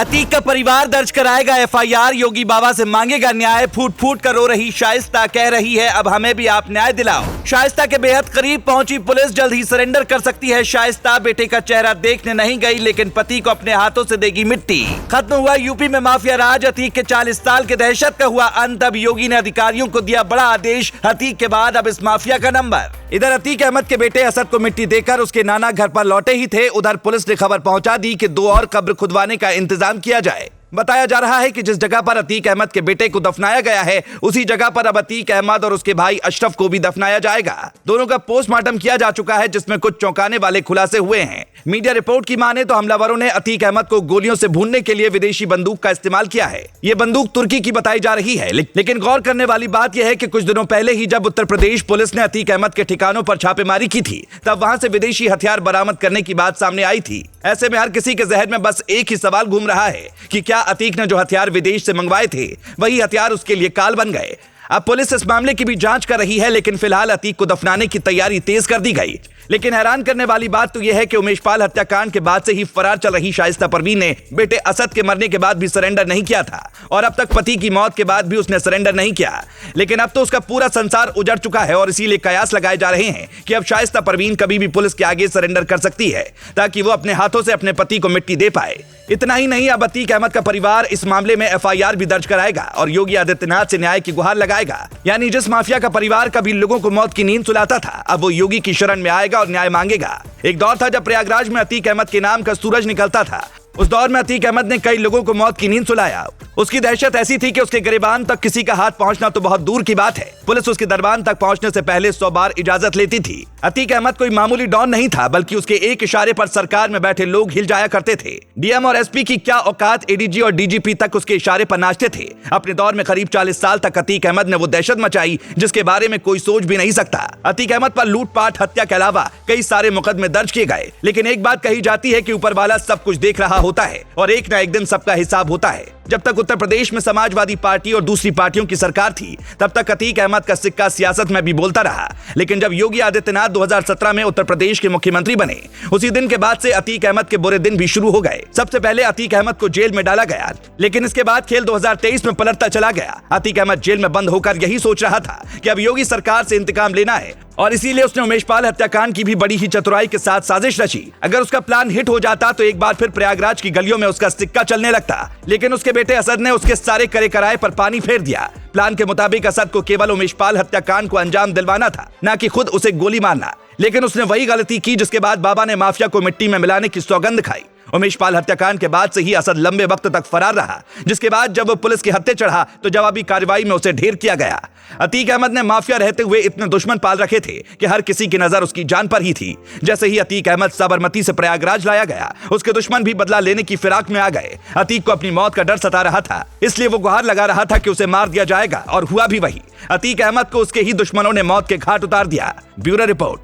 अतीक का परिवार दर्ज कराएगा एफआईआर, योगी बाबा से मांगेगा न्याय। फूट फूट कर रो रही शाइस्ता कह रही है अब हमें भी आप न्याय दिलाओ। शाइस्ता के बेहद करीब पहुंची पुलिस, जल्द ही सरेंडर कर सकती है शाइस्ता। बेटे का चेहरा देखने नहीं गई लेकिन पति को अपने हाथों से देगी मिट्टी। खत्म हुआ यूपी में माफिया राज, अतीक के 40 साल के दहशत का हुआ अंत। अब योगी ने अधिकारियों को दिया बड़ा आदेश, अतीक के बाद अब इस माफिया का नंबर। इधर अतीक अहमद के बेटे असद को मिट्टी देकर उसके नाना घर पर लौटे ही थे, उधर पुलिस ने खबर पहुंचा दी कि 2 और कब्र खुदवाने का इंतजाम किया जाए। बताया जा रहा है कि जिस जगह पर अतीक अहमद के बेटे को दफनाया गया है उसी जगह पर अब अतीक अहमद और उसके भाई अशरफ को भी दफनाया जाएगा। दोनों का पोस्टमार्टम किया जा चुका है जिसमें कुछ चौंकाने वाले खुलासे हुए हैं। मीडिया रिपोर्ट की माने तो हमलावरों ने अतीक अहमद को गोलियों से भूनने के लिए विदेशी बंदूक का इस्तेमाल किया है। ये बंदूक तुर्की की बताई जा रही है, लेकिन गौर करने वाली बात यह है कि कुछ दिनों पहले ही जब उत्तर प्रदेश पुलिस ने अतीक अहमद के ठिकानों पर छापेमारी की थी तब वहां से विदेशी हथियार बरामद करने की बात सामने आई थी। ऐसे में हर किसी के जहन में बस एक ही सवाल घूम रहा है कि क्या अतीक ने जो हथियार विदेश से मंगवाए थे वही हथियार उसके लिए काल बन गए। अब पुलिस इस मामले की भी जांच कर रही है, लेकिन फिलहाल अतीक को दफनाने की तैयारी तेज कर दी गई। लेकिन हैरान करने वाली बात तो यह है कि उमेश पाल हत्याकांड के बाद से ही फरार चल रही शाइस्ता परवीन ने बेटे असद के मरने के बाद भी सरेंडर नहीं किया था और अब तक पति की मौत के बाद भी उसने सरेंडर नहीं किया। लेकिन अब तो उसका पूरा संसार उजड़ चुका है और इसीलिए कयास लगाए जा रहे हैं कि अब शाइस्ता परवीन कभी भी पुलिस के आगे सरेंडर कर सकती है ताकि वो अपने हाथों से अपने पति को मिट्टी दे पाए। इतना ही नहीं, अब अतीक अहमद का परिवार इस मामले में एफआईआर भी दर्ज कराएगा और योगी आदित्यनाथ से न्याय की गुहार लगाएगा। यानी जिस माफिया का परिवार कभी लोगों को मौत की नींद सुलाता था अब वो योगी की शरण में आएगा और न्याय मांगेगा। एक दौर था जब प्रयागराज में अतीक अहमद के नाम का सूरज निकलता था। उस दौर में अतीक अहमद ने कई लोगों को मौत की नींद सुलाया। उसकी दहशत ऐसी थी कि उसके गिरेबान तक किसी का हाथ पहुंचना तो बहुत दूर की बात है। पुलिस उसके दरबान तक पहुंचने से पहले 100 बार इजाजत लेती थी। अतीक अहमद कोई मामूली डॉन नहीं था, बल्कि उसके एक इशारे पर सरकार में बैठे लोग हिल जाया करते थे। डीएम और एसपी की क्या औकात, एडीजी और डीजीपी तक उसके इशारे पर नाचते थे। अपने दौर में करीब 40 साल तक अतीक अहमद ने वो दहशत मचाई जिसके बारे में कोई सोच भी नहीं सकता। अतीक अहमद पर लूटपाट, हत्या के अलावा कई सारे मुकदमे दर्ज किए गए, लेकिन एक बात कही जाती है कि ऊपर वाला सब कुछ देख रहा होता है और एक न एक दिन सबका हिसाब होता है। जब तक उत्तर प्रदेश में समाजवादी पार्टी और दूसरी पार्टियों की सरकार थी तब तक अतीक अहमद का सिक्का सियासत में भी बोलता रहा, लेकिन जब योगी आदित्यनाथ 2017 में उत्तर प्रदेश के मुख्यमंत्री बने उसी दिन के बाद से अतीक अहमद के बुरे दिन भी शुरू हो गए। सबसे पहले अतीक अहमद को जेल में डाला गया, लेकिन इसके बाद खेल 2023 में पलटता चला गया। अतीक अहमद जेल में बंद होकर यही सोच रहा था कि अब योगी सरकार से इंतकाम लेना है और इसीलिए उसने उमेश पाल हत्याकांड की भी बड़ी ही चतुराई के साथ साजिश रची। अगर उसका प्लान हिट हो जाता तो एक बार फिर प्रयागराज की गलियों में उसका सिक्का चलने लगता, लेकिन उसके बेटे असद ने उसके सारे करे कराए पर पानी फेर दिया। प्लान के मुताबिक असद को केवल उमेश पाल हत्याकांड को अंजाम दिलवाना था, न कि खुद उसे गोली मारना। लेकिन उसने वही गलती की जिसके बाद बाबा ने माफिया को मिट्टी में मिलाने की सौगंध खाई। उमेश पाल हत्याकांड के बाद से ही असद लंबे वक्त तक फरार रहा, जिसके बाद जब वो पुलिस के हत्थे चढ़ा तो जवाबी कार्रवाई में उसे ढेर किया गया। अतीक अहमद ने माफिया रहते हुए इतने दुश्मन पाल रखे थे कि हर किसी की नजर उसकी जान पर ही थी। जैसे ही अतीक अहमद साबरमती से प्रयागराज लाया गया उसके दुश्मन भी बदला लेने की फिराक में आ गए। अतीक को अपनी मौत का डर सता रहा था, इसलिए वो गुहार लगा रहा था कि उसे मार दिया जाएगा और हुआ भी वही। अतीक अहमद को उसके ही दुश्मनों ने मौत के घाट उतार दिया। Bureau report.